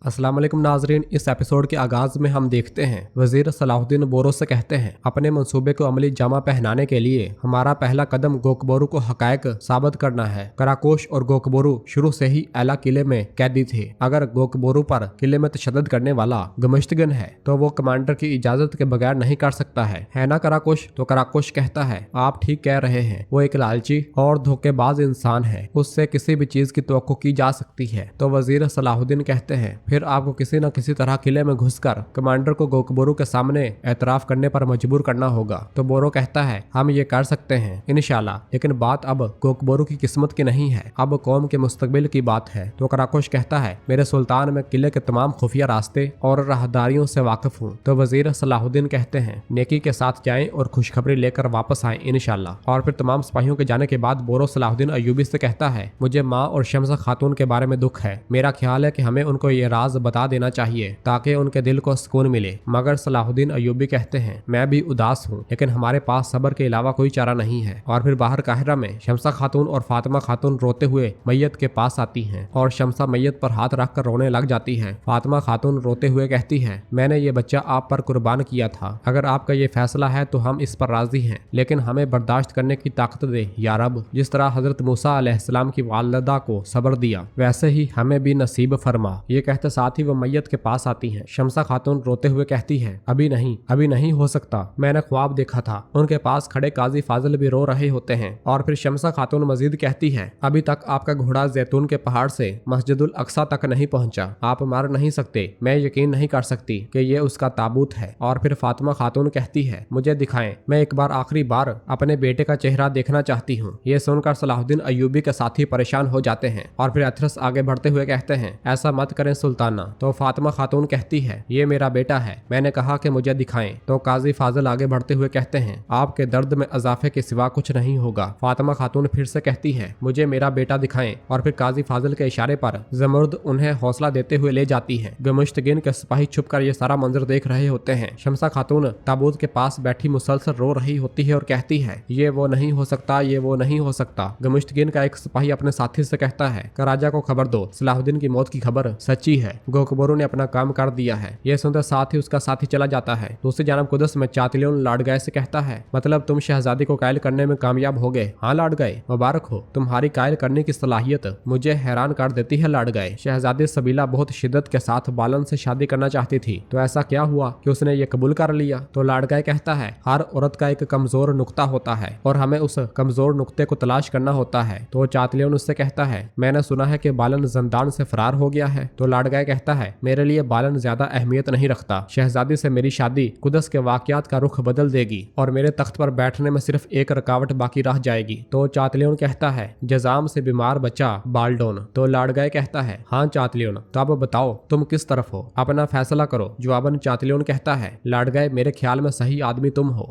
अस्सलाम वालेकुम नाजरीन। इस एपिसोड के आगाज में हम देखते हैं वजीर सलाहुद्दीन बोरो से कहते हैं, अपने मंसूबे को अमली जामा पहनाने के लिए हमारा पहला कदम गोकबोरू को हकायक साबित करना है। कराकोश और गोकबोरू शुरू से ही एला किले में कैदी थे। अगर गोकबोरू पर किले में तशद्दुद करने वाला गमश्तगन है तो वो कमांडर की इजाजत के बगैर नहीं कर सकता है ना कराकोश? तो कराकोश कहता है, आप ठीक कह रहे हैं, वो एक लालची और धोखेबाज इंसान है, उससे किसी भी चीज की तवक्को की जा सकती है। तो वजीर सलाहुद्दीन कहते हैं, फिर आपको किसी न किसी तरह किले में घुसकर कमांडर को गोकबोरू के सामने एतराफ करने पर मजबूर करना होगा। तो बोरो कहता है, हम ये कर सकते हैं इंशाल्लाह, लेकिन बात अब गोकबोरू की किस्मत की नहीं है, अब कौम के मुस्तकबिल की बात है। तो कराकोश कहता है, मेरे सुल्तान में किले के तमाम खुफिया रास्ते और राहदारियों से वाकिफ हूँ। तो वजीर सलाहुद्दीन कहते हैं, नेकी के साथ जाएं और खुशखबरी लेकर वापस आएं इंशाल्लाह। और फिर तमाम सिपाहियों के जाने के बाद बोरो सलाहुद्दीन अयूबी से कहता है, मुझे माँ और शमसा खातून के बारे में दुख है। मेरा ख्याल है कि हमें उनको ये राज बता देना चाहिए ताकि उनके दिल को सुकून मिले। मगर सलाहुद्दीन अयूबी कहते हैं, मैं भी उदास हूँ, लेकिन हमारे पास सब्र के अलावा कोई चारा नहीं है। और फिर बाहर काहिरा में शमसा खातून और फातिमा खातून रोते हुए मैयत के पास आती हैं और शमसा मैयत पर हाथ रखकर रोने लग जाती है। फातिमा खातून रोते हुए कहती है, मैंने ये बच्चा आप पर कुर्बान किया था, अगर आपका ये फैसला है तो हम इस पर राजी हैं, लेकिन हमें बर्दाश्त करने की ताकत दे या रब। जिस तरह हजरत मूसा अलैहिस्सलाम की वालिदा को सब्र दिया, वैसे ही हमें भी नसीब फरमा। ये कहते साथ ही वो मैयत के पास आती हैं। शमसा खातून रोते हुए कहती है, अभी नहीं हो सकता, मैंने ख्वाब देखा था। उनके पास खड़े काजी फाजिल भी रो रहे होते हैं। और फिर शमसा खातून मजीद कहती है, अभी तक आपका घोड़ा जैतून के पहाड़ से मस्जिदुल अक्सा तक नहीं पहुंचा, आप मार नहीं सकते, मैं यकीन नहीं कर सकती कि ये उसका ताबूत है। और फिर फातिमा खातून कहती है, मुझे दिखाएं, मैं एक बार आखिरी बार अपने बेटे का चेहरा देखना चाहती हूँ। ये सुनकर सलाहुद्दीन अयूबी के साथी परेशान हो जाते हैं। और फिर अथरस आगे बढ़ते हुए कहते हैं, ऐसा मत करें सुल्ताना। तो फातिमा खातून कहती है, ये मेरा बेटा है, मैंने कहा कि मुझे दिखाएं। तो काजी फाजिल आगे बढ़ते हुए कहते हैं, आपके दर्द में इजाफे के सिवा कुछ नहीं होगा। फातिमा खातून फिर से कहती है, मुझे मेरा बेटा दिखाएं। और फिर काजी फाजिल के इशारे पर जमरुद उन्हें हौसला देते हुए ले जाती है। गमुश्तगिन के सिपाही छुपकर ये सारा मंजर देख रहे होते हैं। शमसा खातून ताबूत के पास बैठी मुसलसल रो रही होती है और कहती है, ये वो नहीं हो सकता, ये वो नहीं हो सकता। गमुश्तगिन का एक सिपाही अपने साथी से कहता है, राजा को खबर दो, सलाहुद्दीन की मौत की खबर सच्ची है, गोकबोरू ने अपना काम कर दिया है। यह सुनकर साथ ही उसका साथी चला जाता है। दूसरी जानब कुदस में चातिलियन लाडगाय से कहता है, मतलब तुम शहजादी को कायल करने में कामयाब हो गए? हाँ लाडगाय, मुबारक हो, तुम्हारी कायल करने की सलाहियत मुझे हैरान कर देती है लाडगाय। शहजादी सबीला बहुत शिद्दत के साथ बालन से शादी करना चाहती थी, तो ऐसा क्या हुआ कि उसने ये कबूल कर लिया? तो लाडगाय कहता है, हर औरत का एक कमजोर नुक्ता होता है और हमें उस कमजोर नुक्ते को तलाश करना होता है। तो चातिलियन उससे कहता है, मैंने सुना है कि बालन जिंदान से फरार हो गया है। तो लाडगाय कहता है, मेरे लिए बालन ज्यादा अहमियत नहीं रखता, शहजादी से मेरी शादी कुदस के वाकयात का रुख बदल देगी और मेरे तख्त पर बैठने में सिर्फ एक रुकावट बाकी रह जाएगी। तो चातलियन कहता है, जजाम से बीमार बच्चा बालडोन। तो लाडगाय कहता है, हाँ चातलियन, तो अब बताओ तुम किस तरफ हो, अपना फैसला करो। जवाबन चातलियन कहता है, लाडगाय, मेरे ख्याल में सही आदमी तुम हो।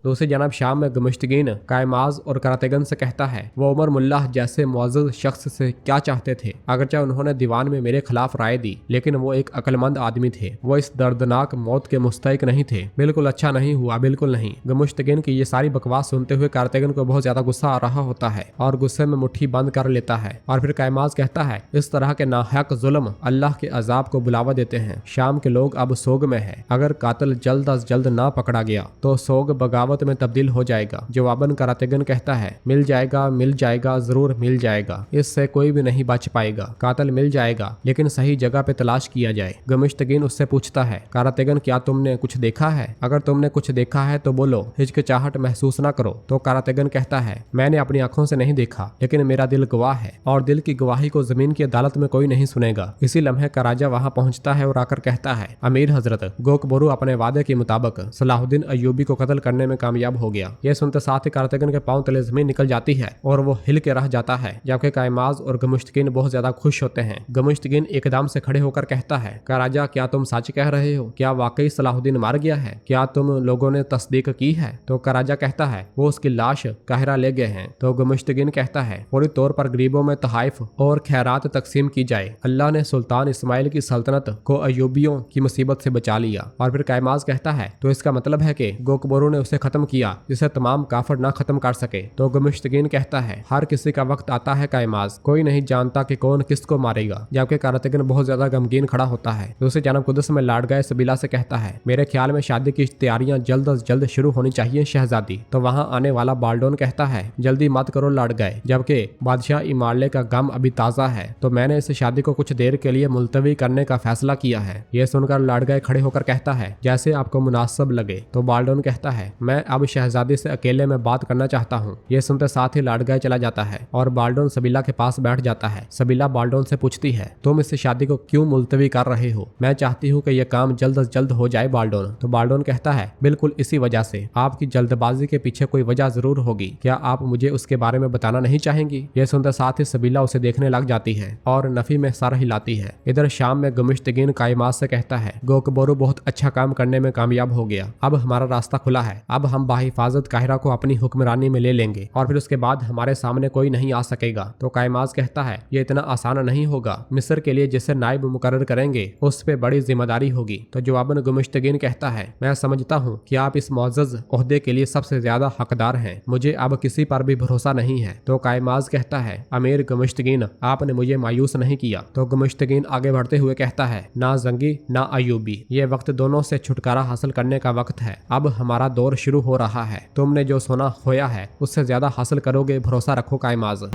दूसरी जनाब शाम में गमुश्तगीन कायमाज और करातेगन से कहता है, वो उमर मुल्लाह जैसे मुअज़्ज़ज़ शख्स से क्या चाहते थे? अगरचे उन्होंने दीवान में मेरे खिलाफ राय दी, लेकिन वो एक अक्लमंद आदमी थे, वो इस दर्दनाक मौत के मुस्तहिक नहीं थे। बिल्कुल अच्छा नहीं हुआ, बिल्कुल नहीं। गमुश्तगीन की ये सारी बकवास सुनते हुए करातेगन को बहुत ज्यादा गुस्सा आ रहा होता है और गुस्से में मुट्ठी बंद कर लेता है। और फिर कायमाज कहता है, इस तरह के नाहक जुल्म अल्लाह के अजाब को बुलावा देते हैं। शाम के लोग अब सोग में है, अगर कातिल जल्द अज जल्द ना पकड़ा गया तो सोग बगावत में तब्दील हो जाएगा। जवाबन करातेगन कहता है, मिल जाएगा, जरूर मिल जाएगा, इससे कोई भी नहीं बच पाएगा। कातिल मिल जाएगा, लेकिन सही जगह पे तलाश किया जाए। गमुश्तगीन उससे पूछता है, करातेगन, क्या तुमने कुछ देखा है? अगर तुमने कुछ देखा है तो बोलो, हिचकिचाहट महसूस ना करो। तो करातेगन कहता है, मैंने अपनी आंखों से नहीं देखा, लेकिन मेरा दिल गवाह है और दिल की गवाही को जमीन की अदालत में कोई नहीं सुनेगा। इसी लम्हे का राजा वहाँ पहुँचता है और आकर कहता है, अमीर हजरत, गोकबोरू अपने वादे के मुताबिक सलाहुद्दीन अयूबी को कत्ल करने में कामयाब हो गया। यह सुनते साथ ही करातेगन के पांव तले जमीन निकल जाती है और वो हिल के रह जाता है, जबकि कायमाज और गमुश्तगीन बहुत ज्यादा खुश होते हैं। गमुश्तगीन एकदम से खड़े होकर कहता है, राजा, क्या तुम सच कह रहे हो? क्या वाकई सलाहुद्दीन मार गया है? क्या तुम लोगों ने तस्दीक की है? तो राजा कहता है, वो उसकी लाश काहिरा ले गए हैं। तो गमुश्तगीन कहता है, पूरी तौर पर गरीबों में तहाइफ और खैरात तकसीम की जाए, अल्लाह ने सुल्तान इस्माइल की सल्तनत को अयूबियों की मुसीबत से बचा लिया। और फिर कायमाज कहता है, तो इसका मतलब है कि गोकबोरू ने उसे खत्म खत्म किया जिसे तमाम काफर ना खत्म कर सके। तो गुमिश्तगीन कहता है, हर किसी का वक्त आता है कायमाज, कोई नहीं जानता कि कौन किसको मारेगा। जबकि कारतगन बहुत ज्यादा गमगीन खड़ा होता है। दूसरी जानब कुदस में लाडगाह सबीला से कहता है, मेरे ख्याल में शादी की तैयारियां जल्द अज जल्द शुरू होनी चाहिए शहजादी। तो वहाँ आने वाला बाल्डोन कहता है, जल्दी मत करो लाडगाह, जबकि बादशाह इमारले का गम अभी ताज़ा है, तो मैंने इस शादी को कुछ देर के लिए मुलतवी करने का फैसला किया है। यह सुनकर लाडगाह खड़े होकर कहता है, जैसे आपको मुनासिब लगे। तो बाल्डोन कहता है, मैं अब शहजादी से अकेले में बात करना चाहता हूँ। यह सुनते साथ ही लाडगाह चला जाता है और बाल्डोन सबीला के पास बैठ जाता है। सबीला बाल्डोन से पूछती है, तुम इस शादी को क्यों मुलतवी कर रहे हो? मैं चाहती हूँ कि यह काम जल्द अज जल्द हो जाए बाल्डोन। तो बाल्डोन कहता है, बिल्कुल इसी वजह से। आपकी जल्दबाजी के पीछे कोई वजह जरूर होगी, क्या आप मुझे उसके बारे में बताना नहीं चाहेंगी? यह सुनते साथ ही सबीला उसे देखने लग जाती है और नफी में सर हिलाती है। इधर शाम में गुमिश्तगीन कायमाज से कहता है, गोकबोरू बहुत अच्छा काम करने में कामयाब हो गया, अब हमारा रास्ता खुला है। अब हम बाहिफाजत काहिरा को अपनी हुक्मरानी में ले लेंगे और फिर उसके बाद हमारे सामने कोई नहीं आ सकेगा। तो कायमाज कहता है, ये इतना आसान नहीं होगा। मिस्र के लिए जिसे नायब मुकर्रर करेंगे उस पे बड़ी जिम्मेदारी होगी। तो जवाबन गुमिश्तगीन कहता है, मैं समझता हूँ कि आप इस मुअज़्ज़ज़ ओहदे के लिए सबसे ज्यादा हकदार हैं, मुझे अब किसी पर भी भरोसा नहीं है। तो कायमाज कहता है, अमीर गुमिश्तगीन, आपने मुझे मायूस नहीं किया। तो गुमिश्तगीन आगे बढ़ते हुए कहता है, ना जंगी ना अयूबी, ये वक्त दोनों से छुटकारा हासिल करने का वक्त है। अब हमारा दौर शुरू हो रहा है। तुमने जो सोना खोया है उससे ज्यादा हासिल करोगे, भरोसा रखो कायमाज।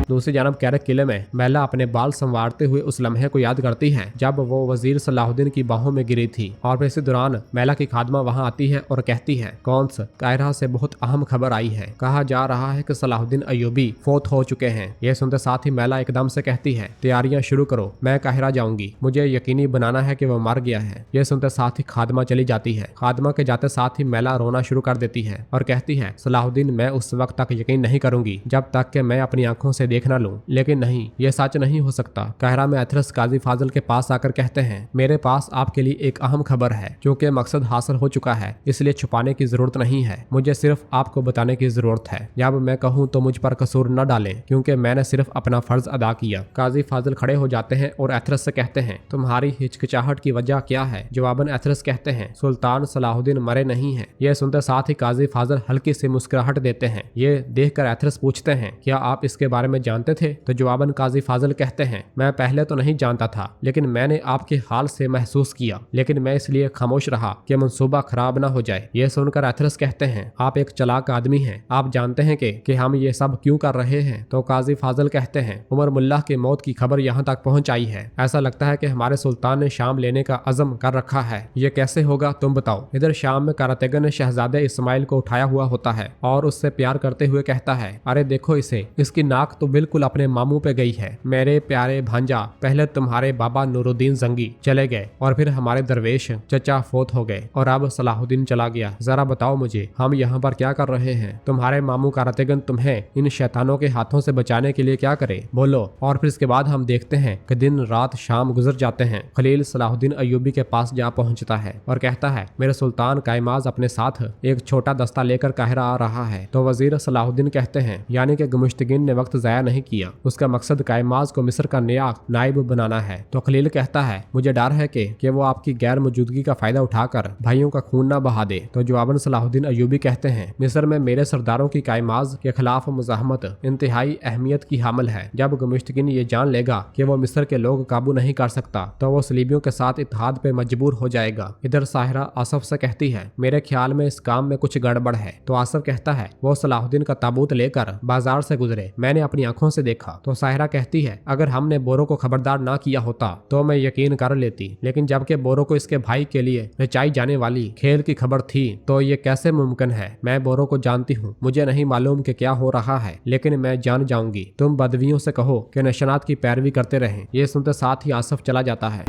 दूसरी जानब कैरक किले में मैला अपने बाल संवारते हुए उस लम्हे को याद करती है जब वो वजीर सलाहुद्दीन की बाहों में गिरी थी। और फिर इसी दौरान मैला की खादमा वहां आती है और कहती है, कौन सा कायरा से बहुत अहम खबर आई है, कहा जा रहा है कि सलाहुद्दीन अयूबी फौत हो चुके हैं। यह सुनते साथ ही मैला एकदम से कहती है, तैयारियां शुरू करो, मैं काहिरा जाऊंगी, मुझे यकीनी बनाना है कि वह मर गया है। यह सुनते साथ ही खादमा चली जाती है। खादमा के जाते साथ ही मैला रोना शुरू कर देती है और कहती है, सलाहुद्दीन, मैं उस वक्त तक यकीन नहीं करूंगी जब तक कि मैं अपनी आंखों से देखना लूं। लेकिन नहीं, यह सच नहीं हो सकता। काहिरा में एथरस काजी फाजिल के पास आकर कहते हैं, मेरे पास आपके लिए एक अहम खबर है, क्योंकि मकसद हासिल हो चुका है, इसलिए छुपाने की जरूरत नहीं है, मुझे सिर्फ आपको बताने की जरूरत है। जब मैं कहूँ तो मुझ पर कसूर न डालें, क्योंकि मैंने सिर्फ अपना फर्ज अदा किया। काजी फाजिल खड़े हो जाते हैं और एथरस से कहते हैं, तुम्हारी हिचकिचाहट की वजह क्या है? जवाबन एथरस कहते हैं, सुल्तान सलाहुद्दीन मरे नहीं है। यह सुनते साथ ही काजी फाजिल हल्की सी मुस्कुराहट देते हैं। ये देखकर एथरस पूछते हैं, क्या आप इसके बारे में जानते थे? तो जवाबन काजी फाजिल कहते हैं, मैं पहले तो नहीं जानता था, लेकिन मैंने आपके हाल से महसूस किया, लेकिन मैं इसलिए खामोश रहा कि मंसूबा खराब ना हो जाए। यह सुनकर एथरस कहते हैं, आप एक चालाक आदमी हैं, आप जानते हैं कि हम ये सब क्यों कर रहे हैं? तो काजी फाजिल कहते हैं, उमर मुल्ला की मौत की खबर यहाँ तक पहुँच आई है, ऐसा लगता है कि हमारे सुल्तान ने शाम लेने का अज़म कर रखा है। ये कैसे होगा, तुम बताओ। इधर शाम में कारतगन ने शहजादे इस्माइल को उठाया हुआ होता है और उससे प्यार करते हुए कहता है, अरे देखो इसे, इसकी नाक तो बिल्कुल अपने मामू पे गई है। मेरे प्यारे भांजा, पहले तुम्हारे बाबा नूरुद्दीन जंगी चले गए और फिर हमारे दरवेश चचा फौत हो गए और अब सलाहुद्दीन चला गया। जरा बताओ मुझे, हम यहाँ पर क्या कर रहे हैं? तुम्हारे मामू कारतगन तुम्हें इन शैतानों के हाथों से बचाने के लिए क्या करे, बोलो। और फिर इसके बाद हम देखते हैं कि दिन रात शाम गुजर जाते हैं। खलील सलाहुद्दीन अयूबी के पास जा पहुंचता है और कहता है, मेरे सुल्तान कायमाज अपने साथ एक छोटा दस्ता लेकर काहिरा आ रहा है। तो वजीर सलाहुद्दीन कहते हैं, यानी कि गुमिश्तगीन ने वक्त जाया नहीं किया, उसका मकसद कायमाज को मिस्र का नया नायब बनाना है। तो खलील कहता है, मुझे डर है कि वो आपकी गैर मौजूदगी का फायदा उठाकर भाइयों का खून ना बहा दे। तो जवाबन सलाहुद्दीन अयूबी कहते हैं, मिस्र में मेरे सरदारों की कायमाज के खिलाफ मुजाहमत इंतहाई अहमियत की हामिल है। जब गुमिश्तगीन ये जान लेगा कि वो मिस्र के लोग काबू नहीं कर सकता, तो वो सलीबियों के साथ इत्तेहाद पे मजबूर हो जाएगा। इधर साहिरा आसफ से कहती है, मेरे ख्याल में इस काम में कुछ गड़बड़ है। तो आसफ कहता है, वो सलाहुद्दीन का ताबूत लेकर बाजार से गुजरे, मैंने अपनी आंखों से देखा। तो साहिरा कहती है, अगर हमने बोरो को खबरदार ना किया होता तो मैं यकीन कर लेती, लेकिन जबकि बोरो को इसके भाई के लिए रचाई जाने वाली खेल की खबर थी, तो ये कैसे मुमकिन है? मैं बोरो को जानती हूँ, मुझे नहीं मालूम कि क्या हो रहा है, लेकिन मैं जान जाऊंगी। तुम बदवियों से कहो कि निशानात की पैरवी करते रहें। ये सुनते साथ ही आसफ चला जाता है।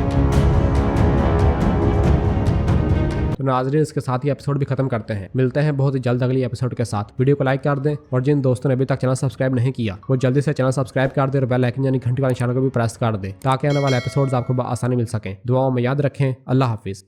तो नाज़रीन, इसके साथ ही एपिसोड भी खत्म करते हैं। मिलते हैं बहुत ही जल्द अगली एपिसोड के साथ। वीडियो को लाइक कर दें और जिन दोस्तों ने अभी तक चैनल सब्सक्राइब नहीं किया वो जल्दी से चैनल सब्सक्राइब कर दे और बेल आइकन यानी घंटी वाले निशान को भी प्रेस कर दे, ताकि आने वाले एपिसोड्स आपको आसानी मिल सकें। दुआओं में याद रखें। अल्लाह हाफिज।